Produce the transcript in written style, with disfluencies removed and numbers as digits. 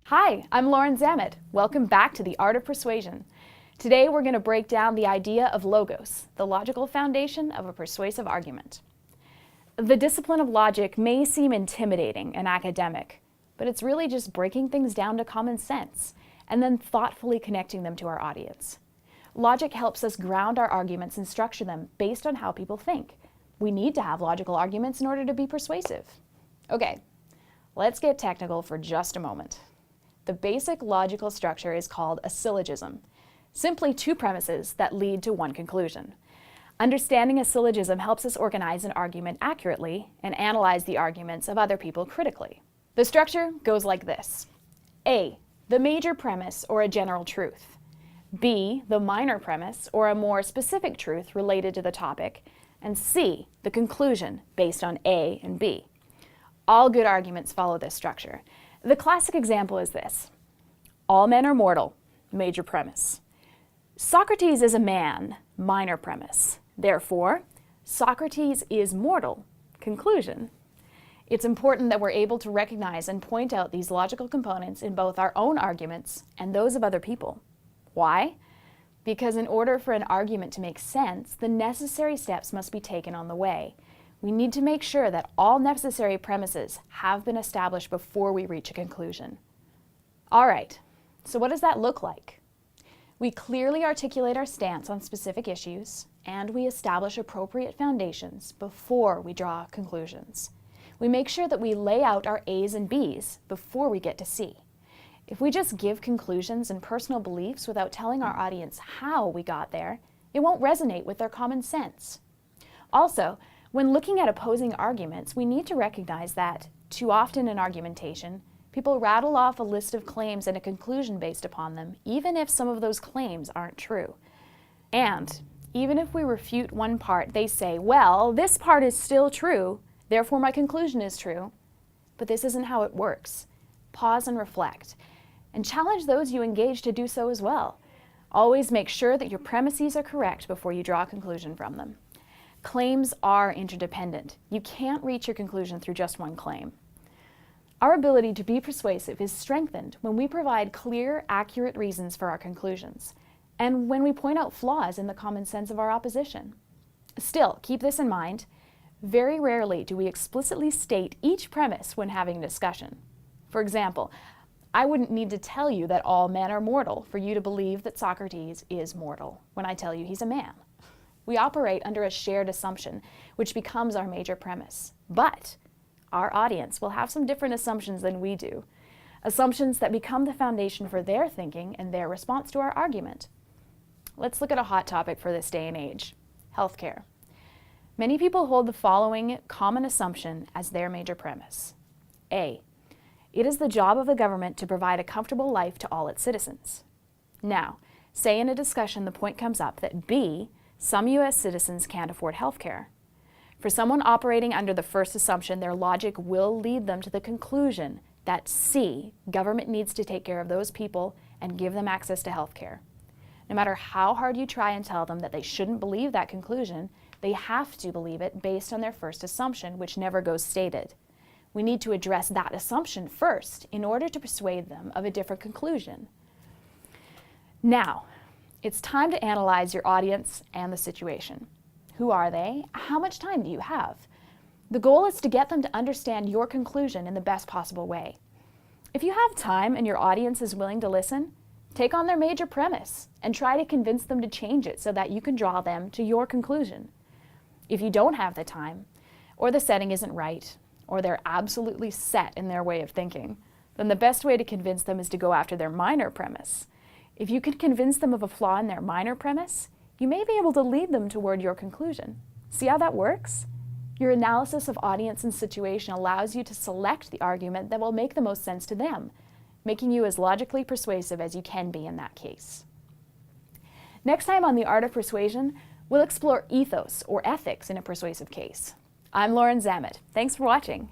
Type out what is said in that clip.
Hi, I'm Lauren Zamet. Welcome back to the Art of Persuasion. Today we're going to break down the idea of logos, the logical foundation of a persuasive argument. The discipline of logic may seem intimidating and academic, but it's really just breaking things down to common sense and then thoughtfully connecting them to our audience. Logic helps us ground our arguments and structure them based on how people think. We need to have logical arguments in order to be persuasive. Okay, let's get technical for just a moment. The basic logical structure is called a syllogism, simply two premises that lead to one conclusion. Understanding a syllogism helps us organize an argument accurately and analyze the arguments of other people critically. The structure goes like this. A, the major premise or a general truth. B, the minor premise or a more specific truth related to the topic. And C, the conclusion based on A and B. All good arguments follow this structure. The classic example is this. All men are mortal, major premise. Socrates is a man, minor premise. Therefore, Socrates is mortal, conclusion. It's important that we're able to recognize and point out these logical components in both our own arguments and those of other people. Why? Because in order for an argument to make sense, the necessary steps must be taken on the way. We need to make sure that all necessary premises have been established before we reach a conclusion. All right, so what does that look like? We clearly articulate our stance on specific issues, and we establish appropriate foundations before we draw conclusions. We make sure that we lay out our A's and B's before we get to C. If we just give conclusions and personal beliefs without telling our audience how we got there, it won't resonate with their common sense. Also, when looking at opposing arguments, we need to recognize that, too often in argumentation, people rattle off a list of claims and a conclusion based upon them, even if some of those claims aren't true. And even if we refute one part, they say, well, this part is still true, therefore my conclusion is true. But this isn't how it works. Pause and reflect, and challenge those you engage to do so as well. Always make sure that your premises are correct before you draw a conclusion from them. Claims are interdependent. You can't reach your conclusion through just one claim. Our ability to be persuasive is strengthened when we provide clear, accurate reasons for our conclusions, and when we point out flaws in the common sense of our opposition. Still, keep this in mind. Very rarely do we explicitly state each premise when having a discussion. For example, I wouldn't need to tell you that all men are mortal for you to believe that Socrates is mortal when I tell you he's a man. We operate under a shared assumption, which becomes our major premise. But our audience will have some different assumptions than we do, assumptions that become the foundation for their thinking and their response to our argument. Let's look at a hot topic for this day and age, healthcare. Many people hold the following common assumption as their major premise. A, it is the job of the government to provide a comfortable life to all its citizens. Now, say in a discussion the point comes up that B, some U.S. citizens can't afford health care. For someone operating under the first assumption, their logic will lead them to the conclusion that C, government needs to take care of those people and give them access to health care. No matter how hard you try and tell them that they shouldn't believe that conclusion, they have to believe it based on their first assumption, which never goes stated. We need to address that assumption first in order to persuade them of a different conclusion. Now, it's time to analyze your audience and the situation. Who are they? How much time do you have? The goal is to get them to understand your conclusion in the best possible way. If you have time and your audience is willing to listen, take on their major premise and try to convince them to change it so that you can draw them to your conclusion. If you don't have the time, or the setting isn't right, or they're absolutely set in their way of thinking, then the best way to convince them is to go after their minor premise. If you can convince them of a flaw in their minor premise, you may be able to lead them toward your conclusion. See how that works? Your analysis of audience and situation allows you to select the argument that will make the most sense to them, making you as logically persuasive as you can be in that case. Next time on The Art of Persuasion, we'll explore ethos or ethics in a persuasive case. I'm Lauren Zamet. Thanks for watching.